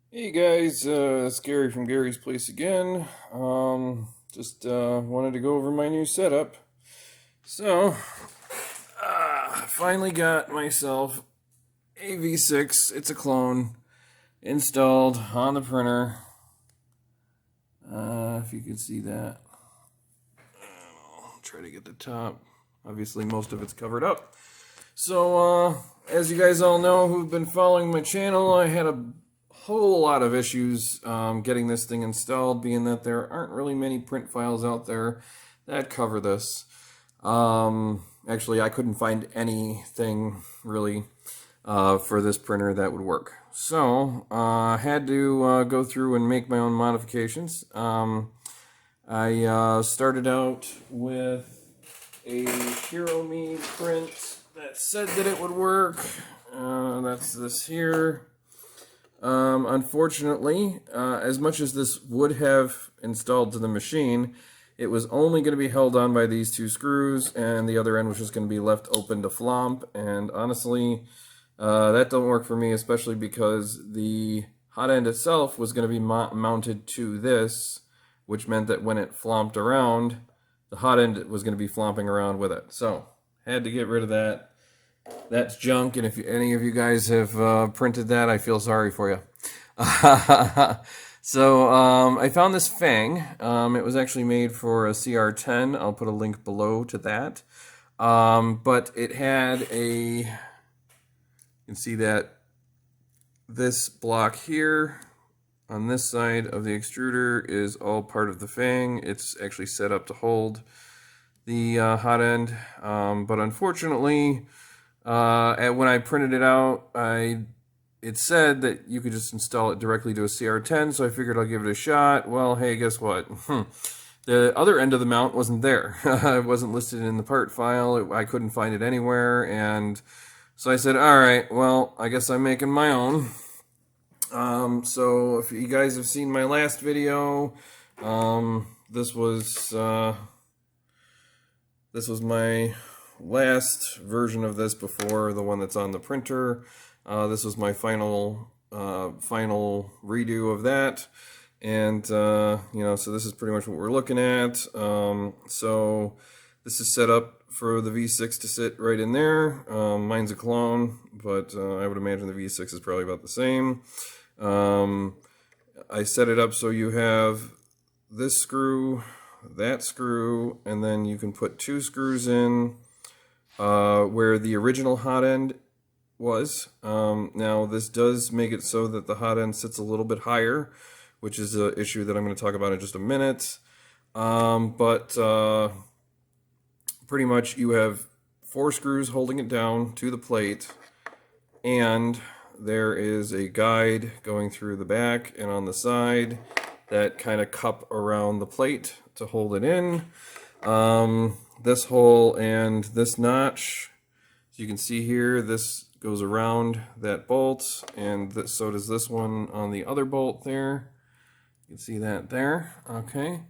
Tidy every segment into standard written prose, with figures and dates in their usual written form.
Hey guys, it's Gary from Gary's Place again. Just wanted to go over my new setup. So, finally got myself a V6. It's a clone installed on the printer. If you can see that, I'll try to get the top. Obviously, most of it's covered up. So, as you guys all know who've been following my channel, I had a whole lot of issues getting this thing installed, being that there aren't really many print files out there that cover this. Actually, I couldn't find anything really for this printer that would work. So, I had to go through and make my own modifications. I started out with a Hero Me print that said that it would work. That's this here. Unfortunately, as much as this would have installed to the machine, it was only going to be held on by these two screws, and the other end was just going to be left open to flomp. And honestly, that don't work for me, especially because the hot end itself was going to be mounted to this, which meant that when it flomped around, the hot end was going to be flomping around with it. So, had to get rid of that. That's junk, and if any of you guys have printed that, I feel sorry for you. So, I found this Fang. It was actually made for a CR10. I'll put a link below to that. But it had you can see that this block here on this side of the extruder is all part of the Fang. It's actually set up to hold the hot end, but unfortunately, when I printed it out, it said that you could just install it directly to a CR10, so I figured I'll give it a shot. Well, hey, guess what? The other end of the mount wasn't there. It wasn't listed in the part file. I couldn't find it anywhere, and so I said, all right, well, I guess I'm making my own. So if you guys have seen my last video, this was my last version of this before the one that's on the printer. This was my final redo of that, and so this is pretty much what we're looking at. So this is set up for the V6 to sit right in there. Mine's a clone, but I would imagine the V6 is probably about the same. I set it up so you have this screw, that screw, and then you can put two screws in where the original hot end was. Now this does make it so that the hot end sits a little bit higher, which is an issue that I'm going to talk about in just a minute. But pretty much you have four screws holding it down to the plate, and there is a guide going through the back and on the side that kind of cup around the plate to hold it in. This hole and this notch, as you can see here, this goes around that bolt, and so does this one on the other bolt there. You can see that there. Okay.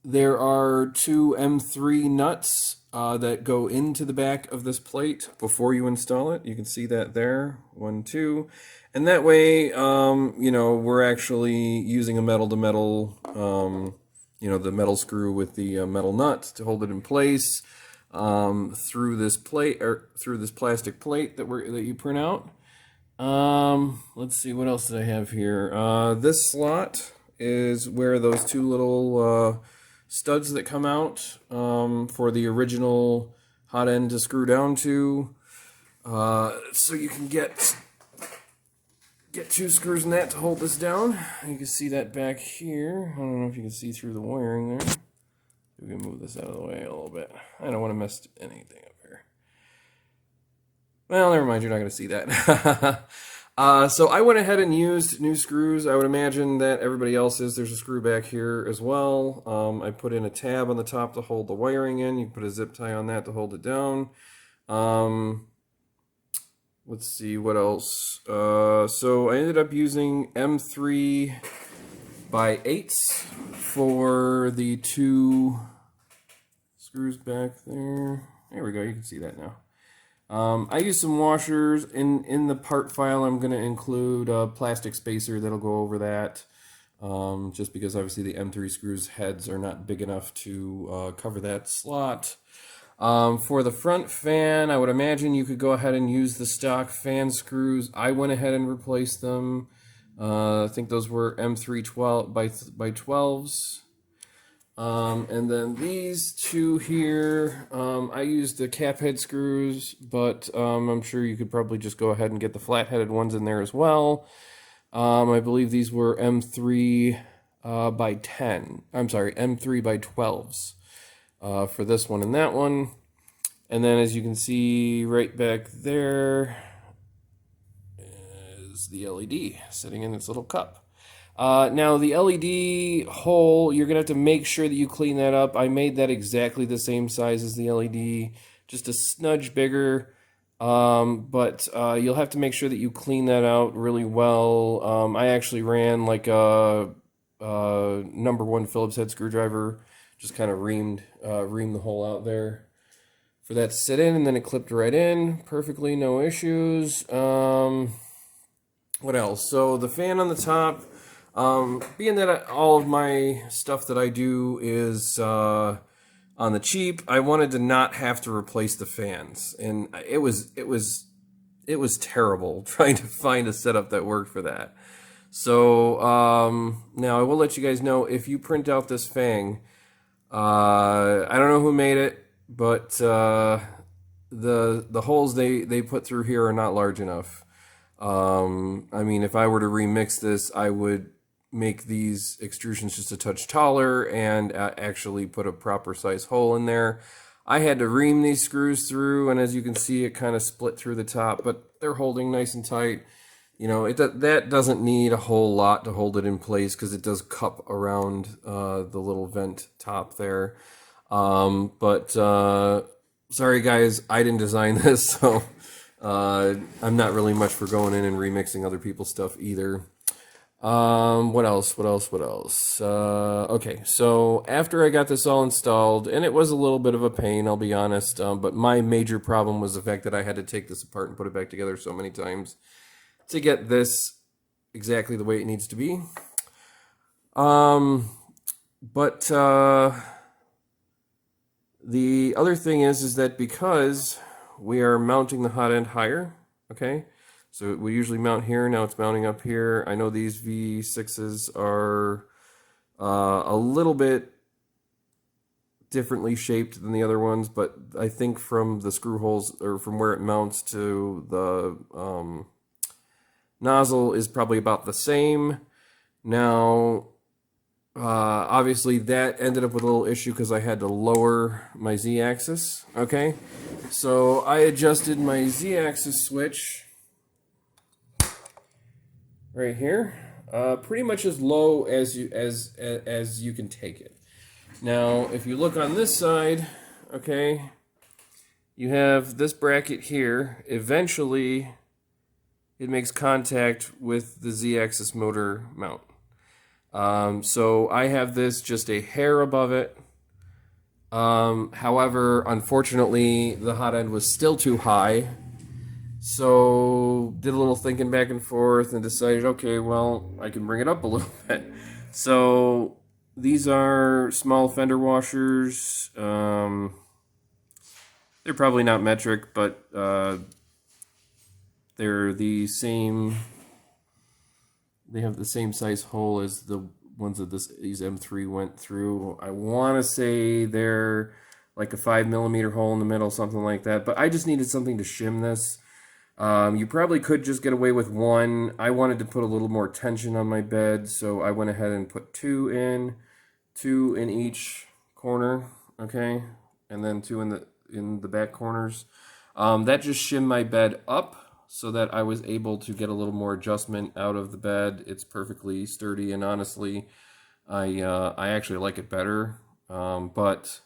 There are two M3 nuts that go into the back of this plate before you install it. You can see that there, 1, 2. And that way, we're actually using a metal-to-metal, the metal screw with the metal nut to hold it in place through this plate, or through this plastic plate that you print out. Let's see, what else did I have here? This slot is where those two little studs that come out for the original hot end to screw down to. So you can get two screws in that to hold this down. You can see that back here. I don't know if you can see through the wiring there. We can move this out of the way a little bit. I don't want to mess anything up here. Well, never mind, you're not going to see that. So I went ahead and used new screws. I would imagine that everybody else is. There's a screw back here as well. I put in a tab on the top to hold the wiring in. You can put a zip tie on that to hold it down. Let's see, what else? So I ended up using M3 by 8s for the two screws back there. There we go, you can see that now. I use some washers. In the part file, I'm going to include a plastic spacer that'll go over that. Just because obviously the M3 screws heads are not big enough to cover that slot. For the front fan, I would imagine you could go ahead and use the stock fan screws. I went ahead and replaced them. I think those were M3 12 by 12s. And then these two here, I used the cap head screws, but I'm sure you could probably just go ahead and get the flat-headed ones in there as well. I believe these were M3 by 10. I'm sorry, M3 by 12s for this one and that one. And then as you can see right back there is the LED sitting in its little cup. Now the LED hole, you're going to have to make sure that you clean that up. I made that exactly the same size as the LED, just a smudge bigger. But you'll have to make sure that you clean that out really well. I actually ran like a number 1 Phillips head screwdriver, just kind of reamed the hole out there for that to sit in, and then it clipped right in perfectly, no issues. What else? So the fan on the top, being that all of my stuff that I do is on the cheap, I wanted to not have to replace the fans, and it was terrible trying to find a setup that worked for that. So now I will let you guys know, if you print out this Fang, I don't know who made it, but the holes they put through here are not large enough. I mean, if I were to remix this, I would make these extrusions just a touch taller and actually put a proper size hole in there. I had to ream these screws through, and as you can see, it kind of split through the top, but they're holding nice and tight. You know, that doesn't need a whole lot to hold it in place, because it does cup around the little vent top there. Sorry guys, I didn't design this, so I'm not really much for going in and remixing other people's stuff either. What else? Okay, so after I got this all installed, and it was a little bit of a pain, I'll be honest, but my major problem was the fact that I had to take this apart and put it back together so many times to get this exactly the way it needs to be. The other thing is that because we are mounting the hot end higher, okay, so we usually mount here, now it's mounting up here. I know these V6s are a little bit differently shaped than the other ones, but I think from the screw holes, or from where it mounts to the nozzle, is probably about the same. Now, obviously that ended up with a little issue because I had to lower my Z-axis, okay? So I adjusted my Z-axis switch right here, pretty much as low as you can take it. Now, if you look on this side, okay, you have this bracket here. Eventually, it makes contact with the Z-axis motor mount. So I have this just a hair above it. However, unfortunately, the hot end was still too high. So did a little thinking back and forth and decided, okay, well, I can bring it up a little bit. So these are small fender washers. They're probably not metric, but they're the same. They have the same size hole as the ones that these M3 went through. I want to say they're like a 5mm hole in the middle, something like that. But I just needed something to shim this. You probably could just get away with one. I wanted to put a little more tension on my bed, so I went ahead and put two in each corner, okay, and then two in the back corners. That just shimmed my bed up so that I was able to get a little more adjustment out of the bed. It's perfectly sturdy, and honestly, I actually like it better. But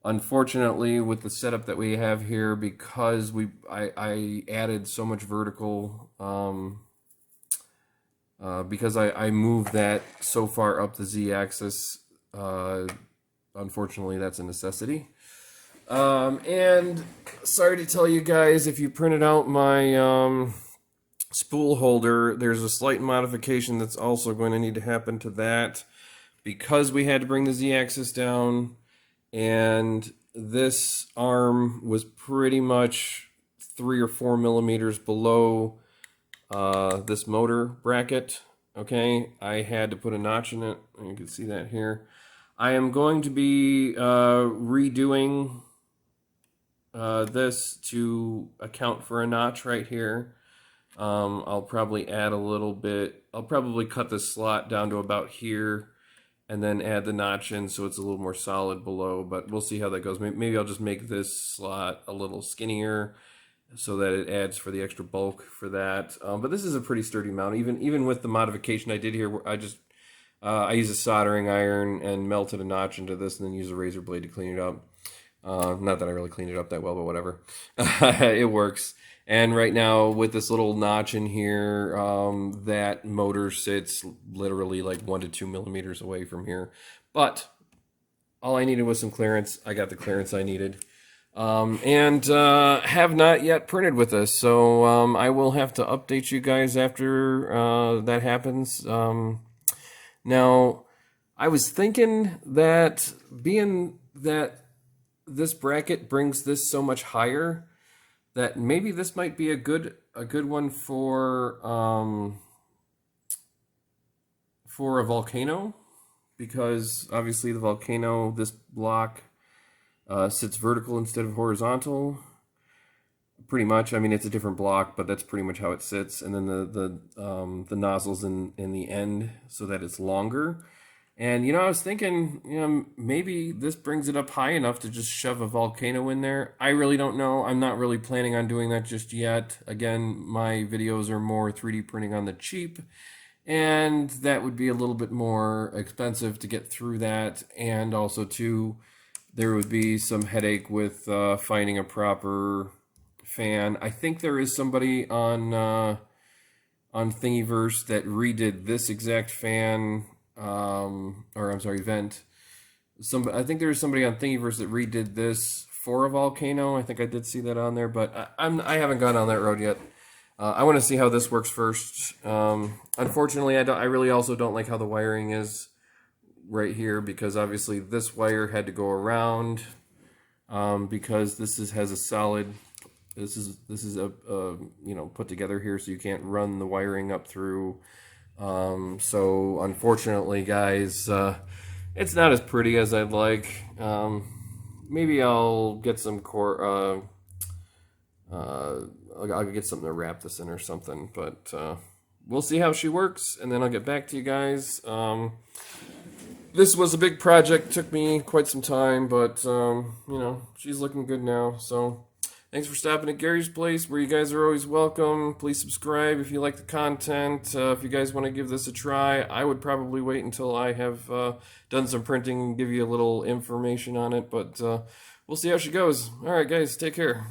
unfortunately, with the setup that we have here, because I added so much vertical, because I moved that so far up the Z-axis, unfortunately, that's a necessity. And sorry to tell you guys, if you printed out my spool holder, there's a slight modification that's also going to need to happen to that because we had to bring the Z-axis down, and this arm was pretty much 3 or 4 millimeters below this motor bracket. Okay, I had to put a notch in it. You can see that here. I am going to be redoing this to account for a notch right here. I'll probably add a little bit. I'll probably cut this slot down to about here and then add the notch in so it's a little more solid below, but we'll see how that goes. Maybe I'll just make this slot a little skinnier so that it adds for the extra bulk for that. But this is a pretty sturdy mount. Even with the modification I did here, I used a soldering iron and melted a notch into this and then used a razor blade to clean it up. Not that I really cleaned it up that well, but whatever. It works. And right now, with this little notch in here, that motor sits literally like 1 to 2 millimeters away from here. But all I needed was some clearance. I got the clearance I needed. And have not yet printed with this. So I will have to update you guys after that happens. Now, I was thinking that being that this bracket brings this so much higher, that maybe this might be a good one for a volcano, because obviously the volcano, this block sits vertical instead of horizontal. Pretty much. I mean, it's a different block, but that's pretty much how it sits. And then the nozzle's in the end so that it's longer. And, I was thinking, maybe this brings it up high enough to just shove a volcano in there. I really don't know. I'm not really planning on doing that just yet. Again, my videos are more 3D printing on the cheap, and that would be a little bit more expensive to get through that. And also, too, there would be some headache with finding a proper fan. I think there is somebody on Thingiverse that redid this exact fan. Or I'm sorry, vent. I think there was somebody on Thingiverse that redid this for a volcano. I think I did see that on there, but I haven't gone on that road yet. I want to see how this works first. Unfortunately, I really also don't like how the wiring is right here, because obviously this wire had to go around because this has a solid. This is a put together here, so you can't run the wiring up through. So unfortunately, guys, it's not as pretty as I'd like. Maybe I'll get some I'll get something to wrap this in or something, but we'll see how she works, and then I'll get back to you guys. This was a big project, took me quite some time, but she's looking good now. So thanks for stopping at Gary's Place, where you guys are always welcome. Please subscribe if you like the content. If you guys want to give this a try, I would probably wait until I have done some printing and give you a little information on it, but we'll see how she goes. All right, guys, take care.